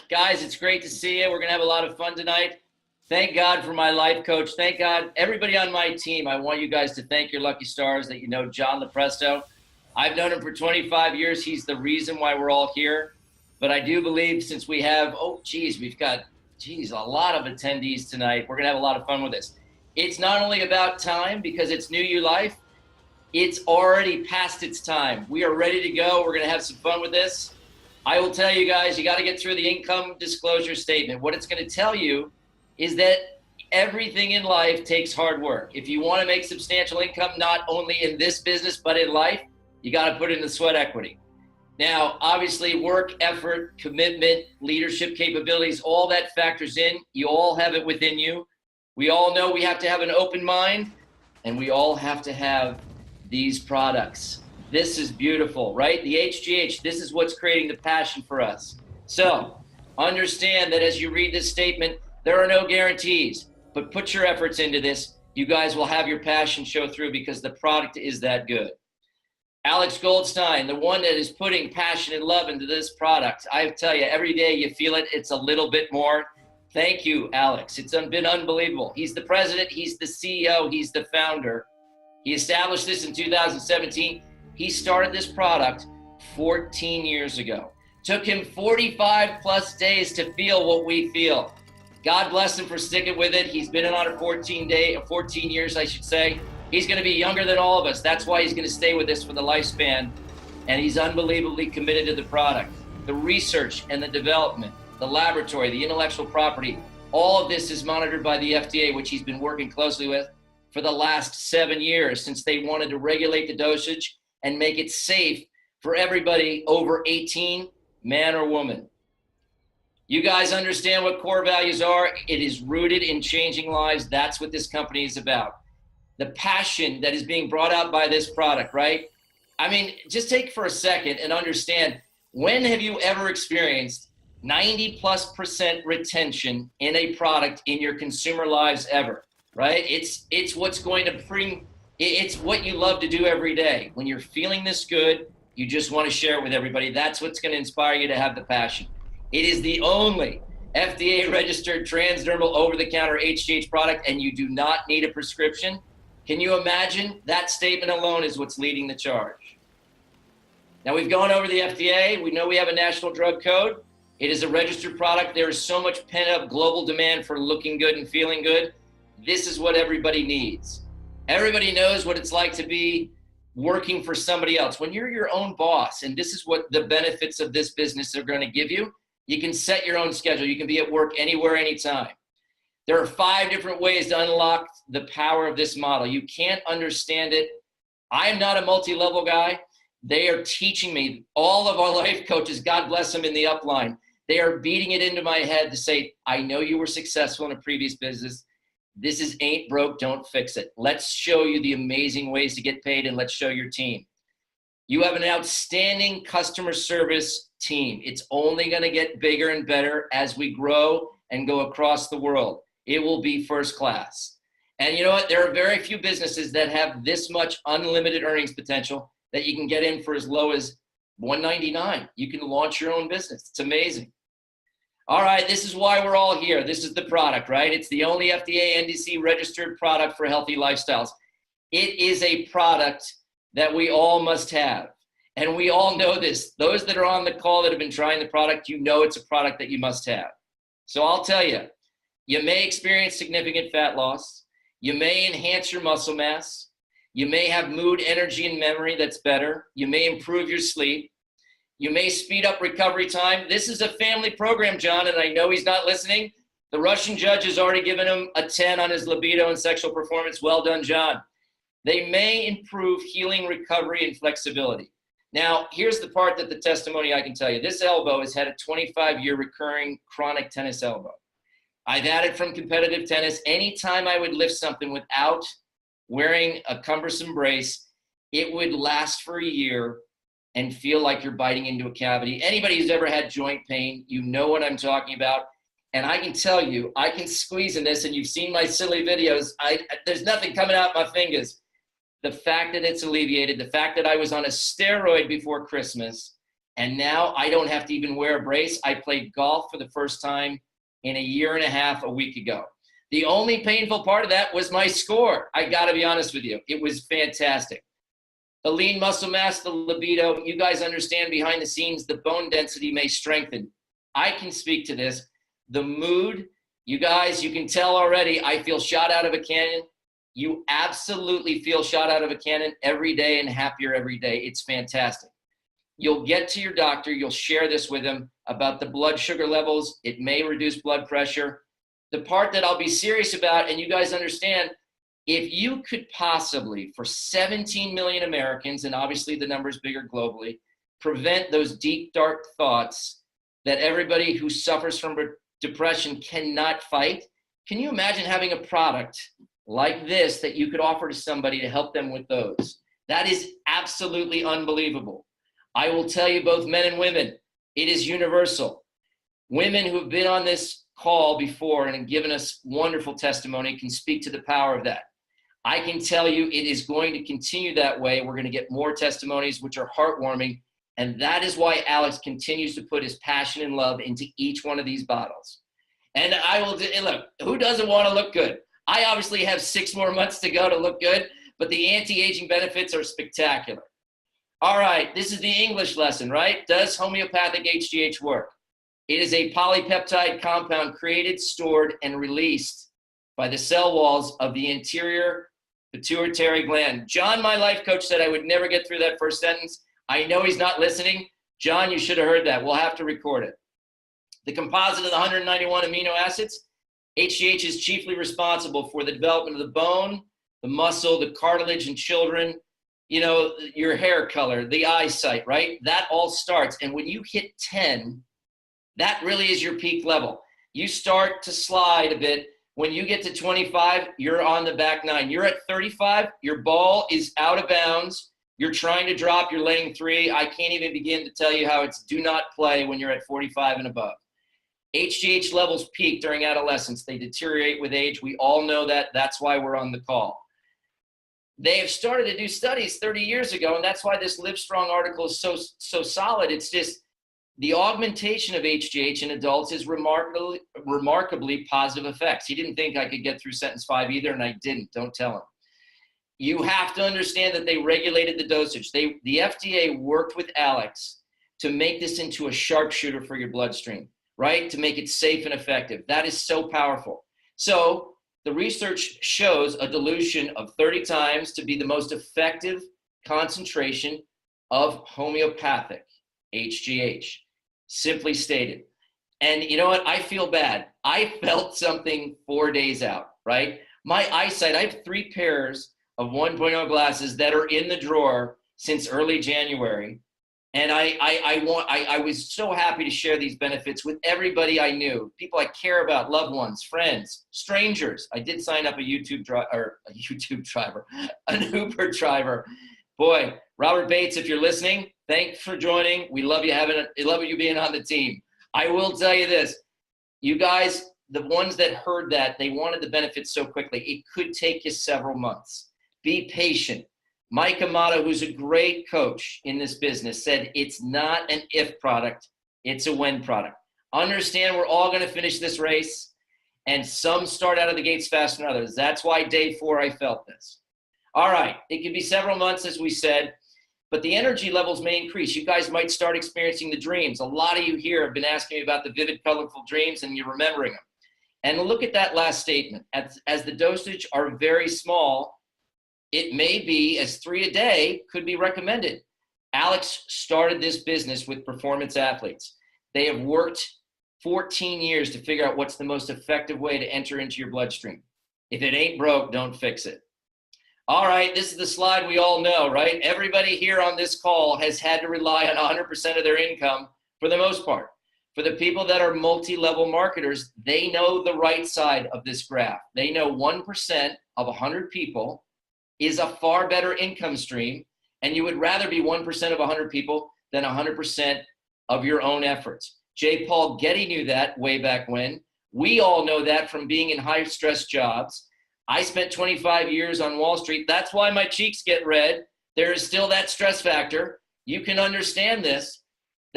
Guys, it's great to see you. We're going to have a lot of fun tonight. Thank God for my life coach. Thank God, everybody on my team. I want you guys to thank your lucky stars that you know John Lepresto. I've known him for 25 years. He's the reason why we're all here. But I do believe since we have, we've got, a lot of attendees tonight. We're going to have a lot of fun with this. It's not only about time because it's New U Life. It's already past its time. We are ready to go. We're going to have some fun with this. I will tell you guys, you got to get through the income disclosure statement. What it's going to tell you is that everything in life takes hard work. If you want to make substantial income, not only in this business, but in life, you got to put in the sweat equity. Now, obviously, work, effort, commitment, leadership capabilities, all that factors in. You all have it within you. We all know we have to have an open mind, and we all have to have these products. This is beautiful, right? The HGH, this is what's creating the passion for us. So understand that as you read this statement, there are no guarantees, but put your efforts into this. You guys will have your passion show through because the product is that good. Alex Goldstein, the one that is putting passion and love into this product. I tell you, every day you feel it, it's a little bit more. Thank you, Alex. It's been unbelievable. He's the president, he's the CEO, he's the founder. He established this in 2017. He started this product 14 years ago. Took him 45 plus days to feel what we feel. God bless him for sticking with it. He's been on it 14 years, I should say. He's going to be younger than all of us. That's why he's going to stay with us for the lifespan. And he's unbelievably committed to the product. The research and the development, the laboratory, the intellectual property, all of this is monitored by the FDA, which he's been working closely with for the last 7 years since they wanted to regulate the dosage and make it safe for everybody over 18, man or woman. You guys understand what core values are. It is rooted in changing lives. That's what this company is about. The passion that is being brought out by this product, right? I mean, just take for a second and understand, when have you ever experienced 90+% retention in a product in your consumer lives ever, right? It's what's going to bring, it's what you love to do every day. When you're feeling this good, you just want to share it with everybody. That's what's going to inspire you to have the passion. It is the only FDA-registered transdermal over-the-counter HGH product, and you do not need a prescription. Can you imagine? That statement alone is what's leading the charge. Now, we've gone over the FDA. We know we have a national drug code. It is a registered product. There is so much pent-up global demand for looking good and feeling good. This is what everybody needs. Everybody knows what it's like to be working for somebody else. When you're your own boss, and this is what the benefits of this business are going to give you, you can set your own schedule. You can be at work anywhere, anytime. There are 5 different ways to unlock the power of this model. You can't understand it. I am not a multi-level guy. They are teaching me, all of our life coaches, God bless them in the upline, they are beating it into my head to say, I know you were successful in a previous business. This is ain't broke, don't fix it. Let's show you the amazing ways to get paid, and let's show your team. You have an outstanding customer service team. It's only going to get bigger and better as we grow and go across the world. It will be first class. And you know what? There are very few businesses that have this much unlimited earnings potential that you can get in for as low as $199. You can launch your own business. It's amazing. All right, this is why we're all here. This is the product, right? It's the only FDA NDC registered product for healthy lifestyles. It is a product that we all must have. And we all know this. Those that are on the call that have been trying the product, you know it's a product that you must have. So I'll tell you, you may experience significant fat loss. You may enhance your muscle mass. You may have mood, energy, and memory that's better. You may improve your sleep. You may speed up recovery time. This is a family program, John, and I know he's not listening. The Russian judge has already given him a 10 on his libido and sexual performance. Well done, John. They may improve healing, recovery, and flexibility. Now, here's the part that the testimony I can tell you. This elbow has had a 25-year recurring chronic tennis elbow. I've had it from competitive tennis. Anytime I would lift something without wearing a cumbersome brace, it would last for a year and feel like you're biting into a cavity. Anybody who's ever had joint pain, you know what I'm talking about. And I can tell you, I can squeeze in this, and you've seen my silly videos. There's nothing coming out my fingers. The fact that it's alleviated, the fact that I was on a steroid before Christmas, And now I don't have to even wear a brace. I played golf for the first time in a year and a half a week ago. The only painful part of that was my score. I got to be honest with you. It was fantastic. The lean muscle mass, the libido, you guys understand behind the scenes, the bone density may strengthen. I can speak to this. The mood, you guys, you can tell already, I feel shot out of a cannon. You absolutely feel shot out of a cannon every day and happier every day. It's fantastic. You'll get to your doctor. You'll share this with him about the blood sugar levels. It may reduce blood pressure. The part that I'll be serious about, and you guys understand, if you could possibly, for 17 million Americans, and obviously the number is bigger globally, prevent those deep, dark thoughts that everybody who suffers from depression cannot fight, can you imagine having a product like this that you could offer to somebody to help them with those? That is absolutely unbelievable. I will tell you, both men and women, it is universal. Women who've been on this call before and have given us wonderful testimony can speak to the power of that. I can tell you it is going to continue that way. We're going to get more testimonies, which are heartwarming. And that is why Alex continues to put his passion and love into each one of these bottles. And I will, and look, who doesn't want to look good? I obviously have 6 more months to go to look good, but the anti-aging benefits are spectacular. All right, this is the English lesson, right? Does homeopathic HGH work? It is a polypeptide compound created, stored, and released by the cell walls of the anterior pituitary gland. John, my life coach, said I would never get through that first sentence. I know he's not listening. John, you should have heard that. We'll have to record it. The composite of the 191 amino acids, HGH is chiefly responsible for the development of the bone, the muscle, the cartilage in children, you know, your hair color, the eyesight, right? That all starts. And when you hit 10, that really is your peak level. You start to slide a bit. When you get to 25, you're on the back 9. You're at 35, your ball is out of bounds. You're trying to drop, you're laying 3. I can't even begin to tell you how it's do not play when you're at 45 and above. HGH levels peak during adolescence. They deteriorate with age. We all know that. That's why we're on the call. They have started to do studies 30 years ago, and that's why this Livestrong article is so solid. It's just the augmentation of HGH in adults is remarkably positive effects. He didn't think I could get through sentence 5 either, and I didn't. Don't tell him. You have to understand that they regulated the dosage. The FDA worked with Alex to make this into a sharpshooter for your bloodstream, right? To make it safe and effective. That is so powerful. So the research shows a dilution of 30 times to be the most effective concentration of homeopathic HGH, simply stated. And you know what? I feel bad. I felt something 4 days out, right? My eyesight, I have 3 pairs of 1.0 glasses that are in the drawer since early January. And I was so happy to share these benefits with everybody I knew, people I care about, loved ones, friends, strangers. I did sign up an Uber driver. Boy, Robert Bates, if you're listening, thanks for joining. We love you being on the team. I will tell you this, you guys, the ones that heard that, they wanted the benefits so quickly. It could take you several months. Be patient. Mike Amato, who's a great coach in this business, said it's not an if product, it's a when product. Understand we're all going to finish this race, and some start out of the gates faster than others. That's why day 4 I felt this. All right, it could be several months, as we said, but the energy levels may increase. You guys might start experiencing the dreams. A lot of you here have been asking me about the vivid, colorful dreams, and you're remembering them. And look at that last statement. As the dosage are very small, it may be as 3 a day could be recommended. Alex started this business with performance athletes. They have worked 14 years to figure out what's the most effective way to enter into your bloodstream. If it ain't broke, don't fix it. All right, this is the slide we all know, right? Everybody here on this call has had to rely on 100% of their income for the most part. For the people that are multi-level marketers, they know the right side of this graph. They know 1% of 100 people is a far better income stream, and you would rather be 1% of 100 people than 100% of your own efforts. J. Paul Getty knew that way back when. We all know that from being in high-stress jobs. I spent 25 years on Wall Street. That's why my cheeks get red. There is still that stress factor. You can understand this,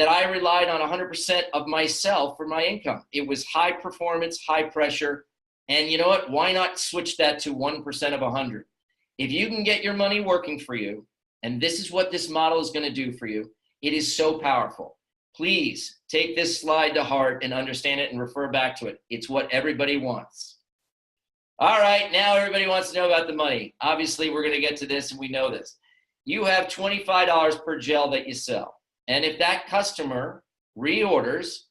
that I relied on 100% of myself for my income. It was high performance, high pressure. And you know what? Why not switch that to 1% of 100? If you can get your money working for you, and this is what this model is going to do for you, it is so powerful. Please take this slide to heart and understand it and refer back to it. It's what everybody wants. All right, now everybody wants to know about the money. Obviously, we're going to get to this, and we know this. You have $25 per gel that you sell. And if that customer reorders,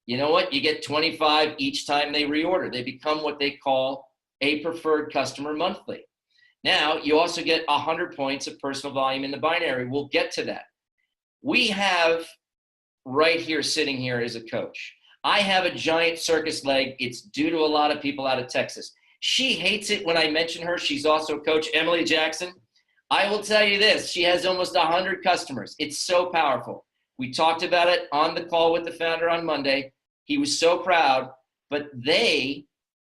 you know what? You get 25 each time they reorder. They become what they call a preferred customer monthly. Now, you also get 100 points of personal volume in the binary. We'll get to that. We have right here, sitting here, is a coach. I have a giant circus leg. It's due to a lot of people out of Texas. She hates it when I mention her. She's also Coach Emily Jackson. I will tell you this, she has almost 100 customers. It's so powerful. We talked about it on the call with the founder on Monday. He was so proud, but they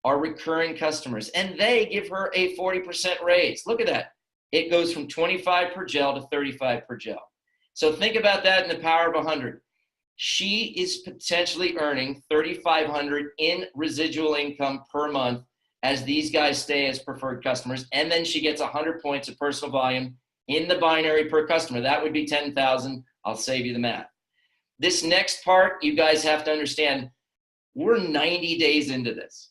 are recurring customers, and they give her a 40% raise. Look at that. It goes from 25 per gel to 35 per gel. So think about that in the power of 100. She is potentially earning $3,500 in residual income per month as these guys stay as preferred customers, and then she gets 100 points of personal volume in the binary per customer. That would be 10,000. I'll save you the math. This next part, you guys have to understand, we're 90 days into this.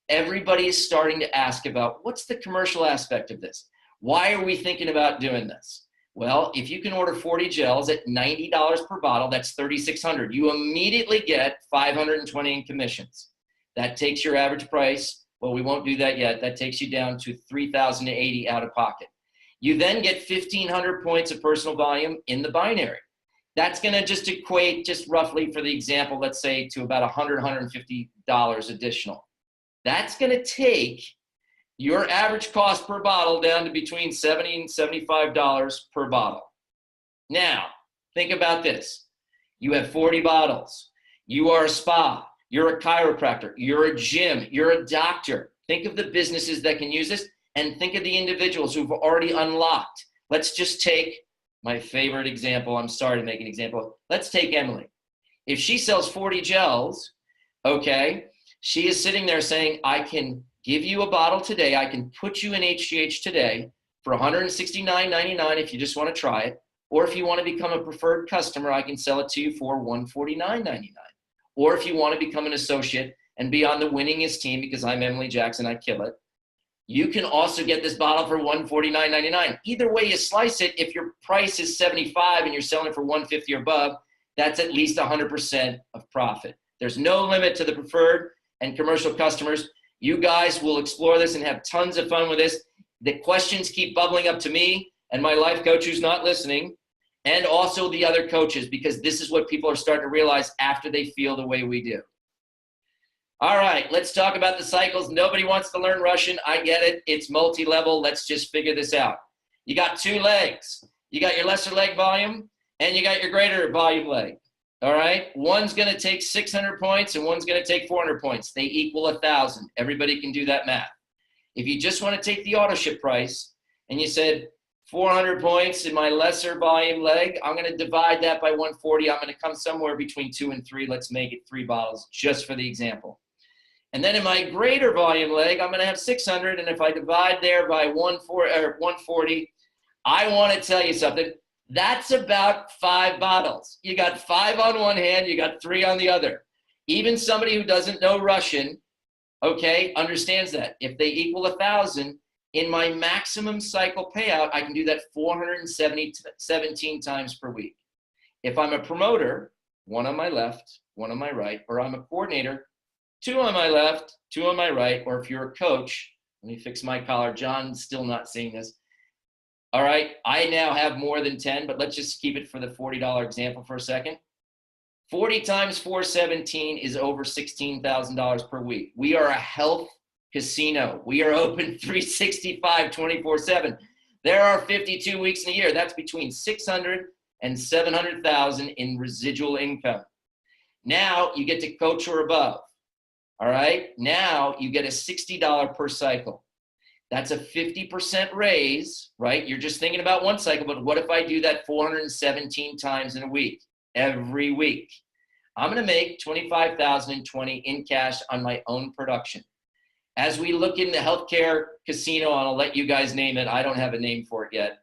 Everybody is starting to ask about what's the commercial aspect of this? Why are we thinking about doing this? Well, if you can order 40 gels at $90 per bottle, that's $3,600. You immediately get $520 in commissions. That takes your average price. Well, we won't do that yet. That takes you down to $3,080 out of pocket. You then get 1,500 points of personal volume in the binary. That's going to just equate, just roughly for the example, let's say to about $100, $150 additional. That's going to take your average cost per bottle down to between $70 and $75 per bottle. Now, think about this. You have 40 bottles. You are a spa. You're a chiropractor. You're a gym. You're a doctor. Think of the businesses that can use this, and think of the individuals who've already unlocked. Let's just take my favorite example. I'm sorry to make an example. Let's take Emily. If she sells 40 gels, okay, she is sitting there saying, I can give you a bottle today. I can put you in HGH today for $169.99 if you just want to try it. Or if you want to become a preferred customer, I can sell it to you for $149.99. Or if you want to become an associate and be on the winningest team, because I'm Emily Jackson, I kill it, you can also get this bottle for $149.99. Either way you slice it, if your price is $75 and you're selling it for $150 or above, that's at least 100% of profit. There's no limit to the preferred and commercial customers. You guys will explore this and have tons of fun with this. The questions keep bubbling up to me and my life coach who's not listening, and also the other coaches, because this is what people are starting to realize after they feel the way we do. All right, let's talk about the cycles. Nobody wants to learn Russian. I get it. It's multi-level. Let's just figure this out. You got two legs. You got your lesser leg volume, and you got your greater volume leg. All right? One's going to take 600 points, and one's going to take 400 points. They equal 1,000. Everybody can do that math. If you just want to take the auto ship price, and you said 400 points in my lesser volume leg, I'm going to divide that by 140. I'm going to come somewhere between 2 and 3. Let's make it 3 bottles just for the example. And then in my greater volume leg, I'm going to have 600. And if I divide there by 140, I want to tell you something. That's about 5 bottles. You got 5 on one hand, you got 3 on the other. Even somebody who doesn't know Russian, okay, understands that. If they equal 1,000, in my maximum cycle payout, I can do that 417 times per week. If I'm a promoter, 1 on my left, 1 on my right, or I'm a coordinator, 2 on my left, 2 on my right, or if you're a coach, let me fix my collar. John's still not seeing this. All right, I now have more than 10, but let's just keep it for the $40 example for a second. 40 times 417 is over $16,000 per week. We are a health casino. We are open 365, 24/7. There are 52 weeks in a year. That's between 600 and 700,000 in residual income. Now you get to coach or above. All right, now you get a $60 per cycle. That's a 50% raise, right? You're just thinking about one cycle, but what if I do that 417 times in a week? every week. I'm going to make $25,020 in cash on my own production. As we look in the healthcare casino, and I'll let you guys name it. I don't have a name for it yet.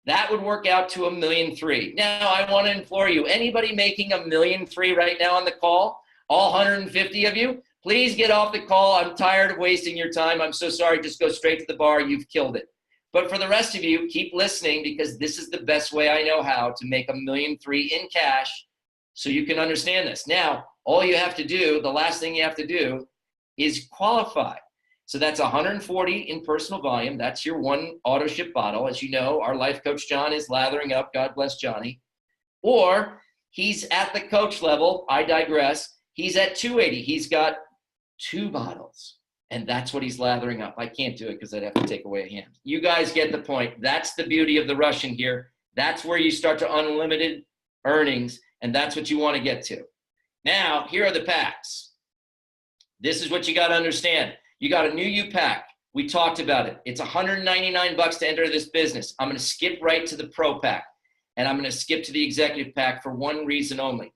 That would work out to $1.3 million. Now, I want to implore you, anybody making $1.3 million right now on the call, all 150 of you, please get off the call. I'm tired of wasting your time. I'm so sorry. Just go straight to the bar. You've killed it. But for the rest of you, keep listening, because this is the best way I know how to make $1.3 million in cash so you can understand this. Now, all you have to do, the last thing you have to do is qualify. So that's 140 in personal volume. That's your one auto ship bottle. As you know, our life coach, John, is lathering up. God bless Johnny. Or he's at the coach level. I digress. He's at 280. He's got 2 bottles. And that's what he's lathering up. I can't do it because I'd have to take away a hand. You guys get the point. That's the beauty of the Russian here. That's where you start to unlimited earnings. And that's what you want to get to. Now, here are the packs. This is what you got to understand. You got a new U pack. We talked about it. It's $199 to enter this business. I'm going to skip right to the Pro pack, and I'm going to skip to the Executive pack for one reason only.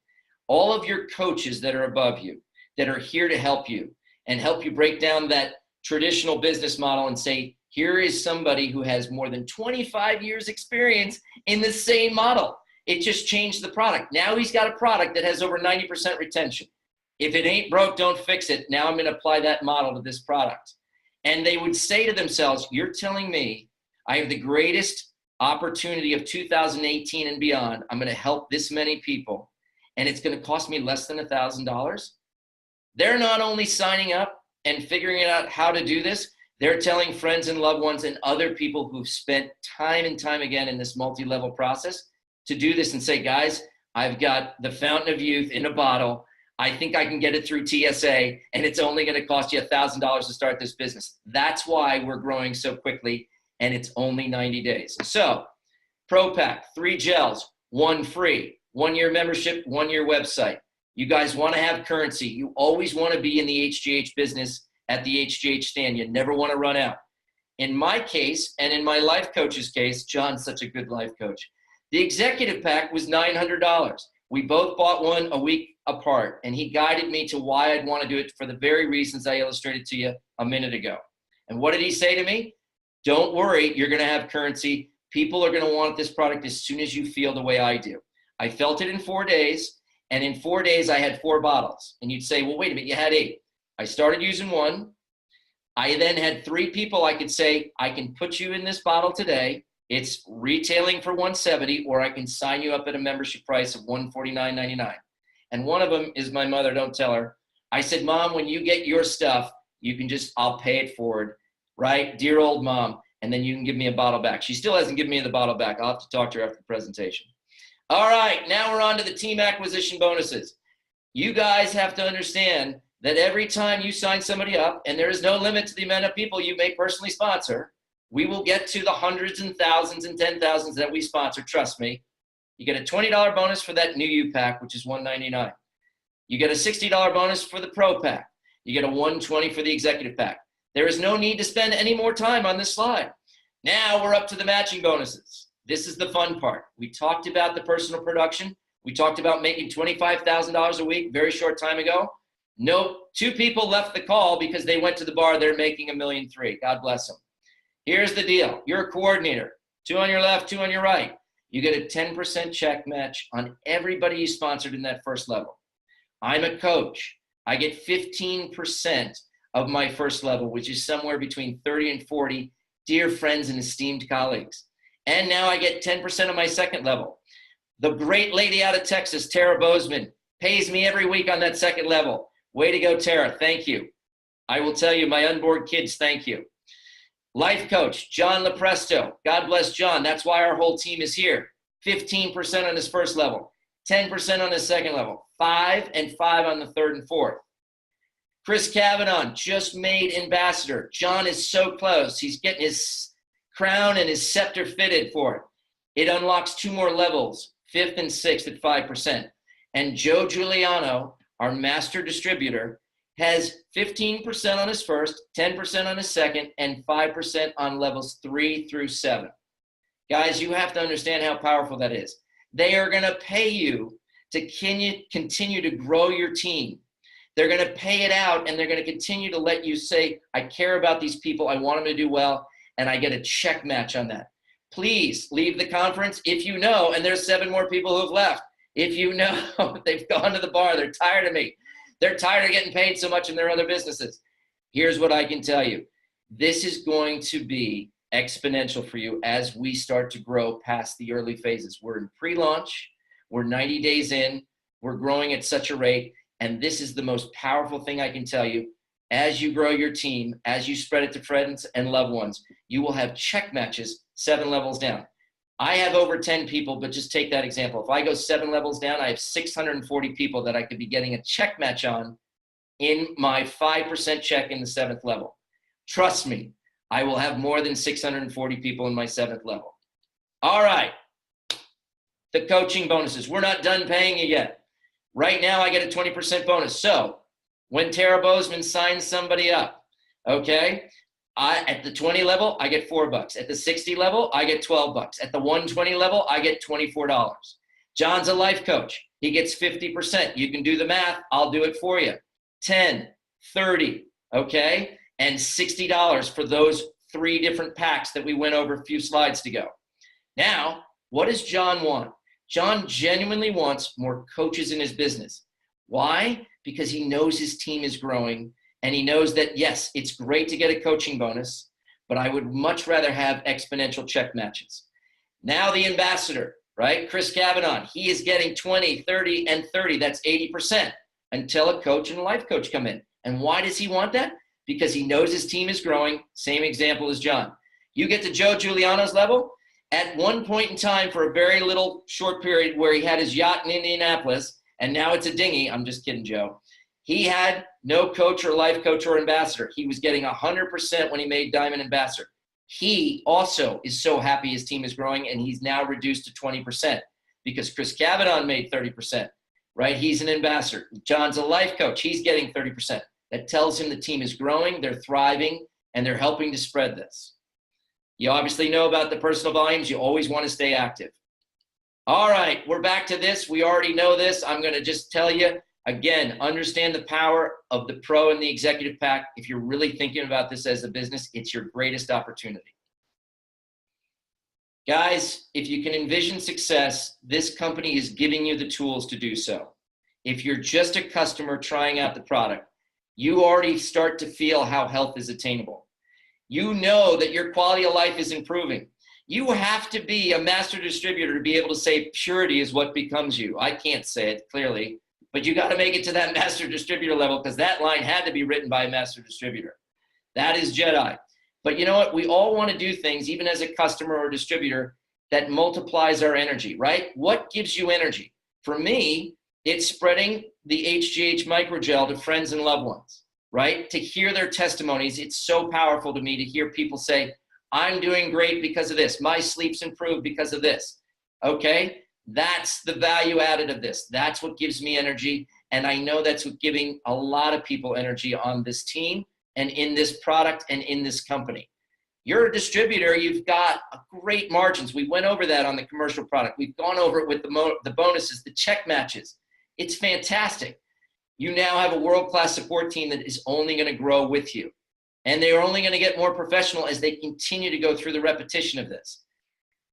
All of your coaches that are above you, that are here to help you and help you break down that traditional business model and say, here is somebody who has more than 25 years experience in the same model. It just changed the product. Now he's got a product that has over 90% retention. If it ain't broke, don't fix it. Now I'm going to apply that model to this product. And they would say to themselves, you're telling me I have the greatest opportunity of 2018 and beyond. I'm going to help this many people, and it's going to cost me less than $1,000. They're not only signing up and figuring out how to do this, they're telling friends and loved ones and other people who've spent time and time again in this multi-level process to do this and say, guys, I've got the fountain of youth in a bottle. I think I can get it through TSA, and it's only going to cost you $1,000 to start this business. That's why we're growing so quickly, and it's only 90 days. So, Pro Pack, 3 gels, 1 free, 1-year membership, 1-year website. You guys want to have currency. You always want to be in the HGH business at the HGH stand. You never want to run out. In my case, and in my life coach's case, John's such a good life coach, the Executive Pack was $900. We both bought one a week apart, and he guided me to why I'd want to do it for the very reasons I illustrated to you a minute ago. And what did he say to me? Don't worry, you're going to have currency. People are going to want this product as soon as you feel the way I do. I felt it in 4 days, and in 4 days I had 4 bottles. And you'd say, well, wait a minute, you had 8. I started using 1. I then had 3 people I could say, I can put you in this bottle today. It's retailing for $170, or I can sign you up at a membership price of $149.99. And one of them is my mother. Don't tell her. I said, Mom, when you get your stuff, you can just, I'll pay it forward, right? Dear old Mom. And then you can give me a bottle back. She still hasn't given me the bottle back. I'll have to talk to her after the presentation. All right, now we're on to the team acquisition bonuses. You guys have to understand that every time you sign somebody up, and there is no limit to the amount of people you may personally sponsor, we will get to the hundreds and thousands and 10,000s that we sponsor, trust me. You get a $20 bonus for that new U pack, which is $199. You get a $60 bonus for the Pro pack. You get a $120 for the Executive pack. There is no need to spend any more time on this slide. Now we're up to the matching bonuses. This is the fun part. We talked about the personal production. We talked about making $25,000 a week very short time ago. Nope, 2 people left the call because they went to the bar. They're making $1.3 million. God bless them. Here's the deal. You're a coordinator. 2 on your left, 2 on your right. You get a 10% check match on everybody you sponsored in that first level. I'm a coach. I get 15% of my first level, which is somewhere between 30 and 40 dear friends and esteemed colleagues. And now I get 10% of my second level. The great lady out of Texas, Tara Bozeman, pays me every week on that second level. Way to go, Tara. Thank you. I will tell you, my unborn kids, thank you. Life coach, John Lepresto. God bless John. That's why our whole team is here. 15% on his first level, 10% on his second level, 5 and 5 on the third and fourth. Chris Cavanaugh just made ambassador. John is so close. He's getting his crown and his scepter fitted for it. It unlocks 2 more levels, 5th and 6th at 5%. And Joe Giuliano, our master distributor, has 15% on his first, 10% on his second, and 5% on levels 3 through 7. Guys, you have to understand how powerful that is. They are going to pay you to continue to grow your team. They're going to pay it out, and they're going to continue to let you say, I care about these people, I want them to do well, and I get a check match on that. Please leave the conference if you know, and there's 7 more people who have left, if you know they've gone to the bar, they're tired of me, they're tired of getting paid so much in their other businesses. Here's what I can tell you. This is going to be exponential for you as we start to grow past the early phases. We're in pre-launch, we're 90 days in, we're growing at such a rate, and this is the most powerful thing I can tell you. As you grow your team, as you spread it to friends and loved ones, you will have check matches 7 levels down. I have over 10 people, but just take that example. If I go 7 levels down, I have 640 people that I could be getting a check match on in my 5% check in the 7th level. Trust me, I will have more than 640 people in my 7th level. All right, the coaching bonuses. We're not done paying you yet. Right now, I get a 20% bonus. So when Tara Bozeman signs somebody up, okay, at the 20 level, I get $4. At the 60 level, I get $12. At the 120 level, I get $24. John's a life coach. He gets 50%. You can do the math. I'll do it for you. 10, 30, okay, and $60 for those 3 different packs that we went over a few slides ago. Now, what does John want? John genuinely wants more coaches in his business. Why? Because he knows his team is growing, and he knows that, yes, it's great to get a coaching bonus, but I would much rather have exponential check matches. Now the ambassador, right? Chris Cavanaugh, he is getting 20, 30, and 30. That's 80% until a coach and a life coach come in. And why does he want that? Because he knows his team is growing. Same example as John. You get to Joe Giuliano's level. At one point in time, for a very little short period where he had his yacht in Indianapolis, and now it's a dinghy. I'm just kidding, Joe. He had no coach or life coach or ambassador. He was getting 100% when he made Diamond Ambassador. He also is so happy his team is growing, and he's now reduced to 20% because Chris Cavanaugh made 30%, right? He's an ambassador. John's a life coach. He's getting 30%. That tells him the team is growing, they're thriving, and they're helping to spread this. You obviously know about the personal volumes. You always want to stay active. All right, we're back to this. We already know this. I'm going to just tell you, again, understand the power of the pro and the executive pack. If you're really thinking about this as a business, it's your greatest opportunity. Guys, if you can envision success, this company is giving you the tools to do so. If you're just a customer trying out the product, you already start to feel how health is attainable. You know that your quality of life is improving. You have to be a master distributor to be able to say purity is what becomes you. I can't say it clearly, but you got to make it to that master distributor level because that line had to be written by a master distributor. That is Jedi. But you know what? We all want to do things, even as a customer or distributor, that multiplies our energy, right? What gives you energy? For me, it's spreading the HGH microgel to friends and loved ones, right? To hear their testimonies, it's so powerful to me to hear people say, I'm doing great because of this. My sleep's improved because of this, okay? That's the value added of this. That's what gives me energy, and I know that's what giving a lot of people energy on this team and in this product and in this company. You're a distributor, you've got great margins. We went over that on the commercial product. We've gone over it with the bonuses, the check matches. It's fantastic. You now have a world-class support team that is only going to grow with you. And they're only going to get more professional as they continue to go through the repetition of this.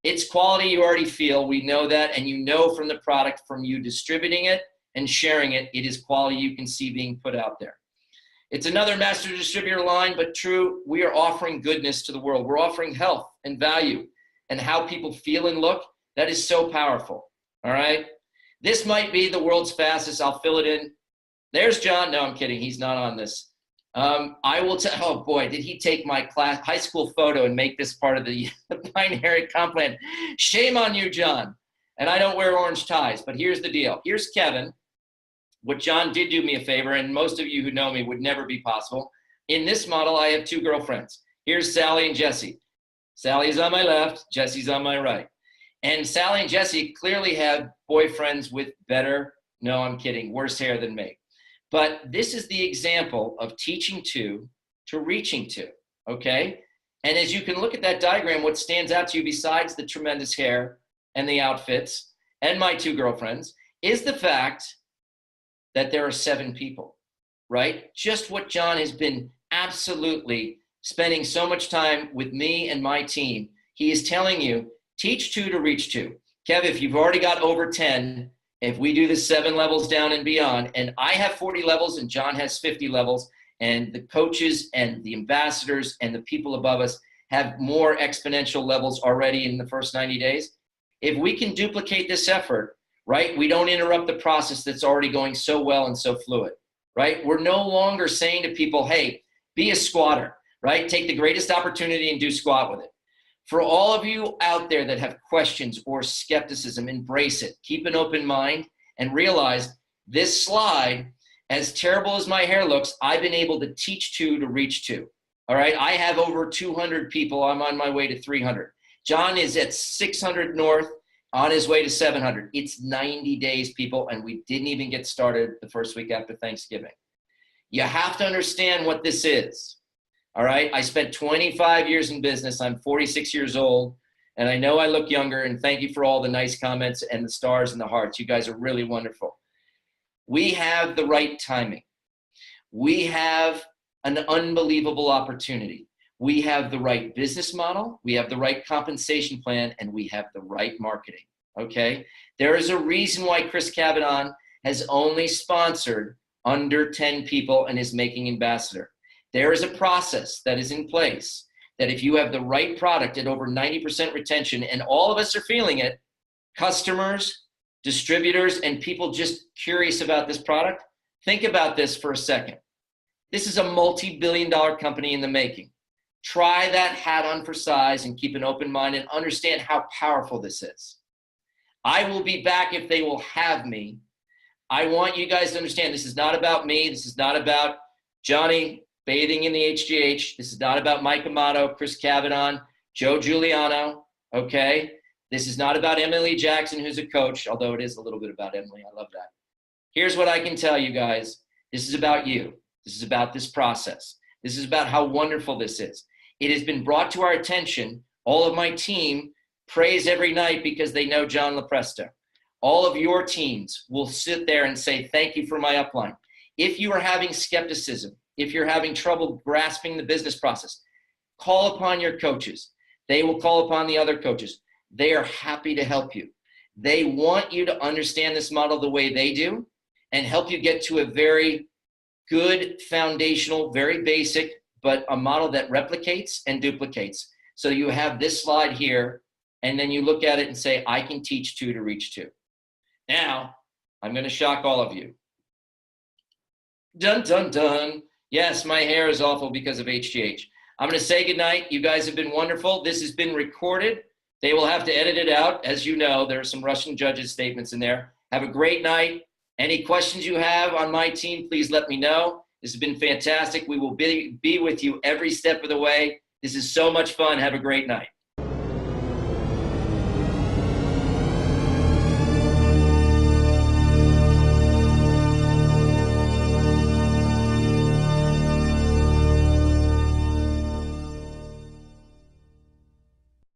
It's quality you already feel. We know that. And you know from the product, from you distributing it and sharing it, it is quality you can see being put out there. It's another master distributor line, but true, we are offering goodness to the world. We're offering health and value and how people feel and look. That is so powerful. All right. This might be the world's fastest. I'll fill it in. There's John. No, I'm kidding. He's not on this. I will tell, oh boy, did he take my high school photo and make this part of the binary comp plan. Shame on you, John. And I don't wear orange ties, but here's the deal. Here's Kevin. What John did do me a favor, and most of you who know me would never be possible. In this model, I have 2 girlfriends. Here's Sally and Jessie. Sally's on my left, Jessie's on my right. And Sally and Jessie clearly have boyfriends with better, no, I'm kidding, worse hair than me. But this is the example of teaching to reaching to, okay? And as you can look at that diagram, what stands out to you besides the tremendous hair and the outfits and my 2 girlfriends is the fact that there are 7 people, right? Just what John has been absolutely spending so much time with me and my team. He is telling you, teach 2 to reach 2. Kev, if you've already got over 10, if we do the 7 levels down and beyond, and I have 40 levels and John has 50 levels, and the coaches and the ambassadors and the people above us have more exponential levels already in the first 90 days. If we can duplicate this effort, right, we don't interrupt the process that's already going so well and so fluid, right? We're no longer saying to people, hey, be a squatter, right? Take the greatest opportunity and do squat with it. For all of you out there that have questions or skepticism, embrace it. Keep an open mind and realize this slide, as terrible as my hair looks, I've been able to teach 2 to reach 2. All right, I have over 200 people. I'm on my way to 300. John is at 600 north, on his way to 700. It's 90 days, people, and we didn't even get started the first week after Thanksgiving. You have to understand what this is. All right, I spent 25 years in business. I'm 46 years old, and I know I look younger, and thank you for all the nice comments and the stars and the hearts. You guys are really wonderful. We have the right timing. We have an unbelievable opportunity. We have the right business model, we have the right compensation plan, and we have the right marketing, okay? There is a reason why Chris Cavadon has only sponsored under 10 people and is making ambassador. There is a process that is in place that if you have the right product at over 90% retention, and all of us are feeling it, customers, distributors, and people just curious about this product, think about this for a second. This is a multi-billion-dollar company in the making. Try that hat on for size and keep an open mind and understand how powerful this is. I will be back if they will have me. I want you guys to understand this is not about me. This is not about Johnny bathing in the HGH. This is not about Mike Amato, Chris Cavadon, Joe Giuliano, okay? This is not about Emily Jackson, who's a coach, although it is a little bit about Emily. I love that. Here's what I can tell you guys. This is about you. This is about this process. This is about how wonderful this is. It has been brought to our attention. All of my team prays every night because they know John Lopresto. All of your teams will sit there and say, thank you for my upline. If you are having skepticism, if you're having trouble grasping the business process, call upon your coaches. They will call upon the other coaches. They are happy to help you. They want you to understand this model the way they do and help you get to a very good foundational, very basic, but a model that replicates and duplicates. So you have this slide here, and then you look at it and say, I can teach 2 to reach 2. Now, I'm going to shock all of you. Dun, dun, dun. Yes, my hair is awful because of HGH. I'm going to say goodnight. You guys have been wonderful. This has been recorded. They will have to edit it out. As you know, there are some Russian judges' statements in there. Have a great night. Any questions you have on my team, please let me know. This has been fantastic. We will be with you every step of the way. This is so much fun. Have a great night.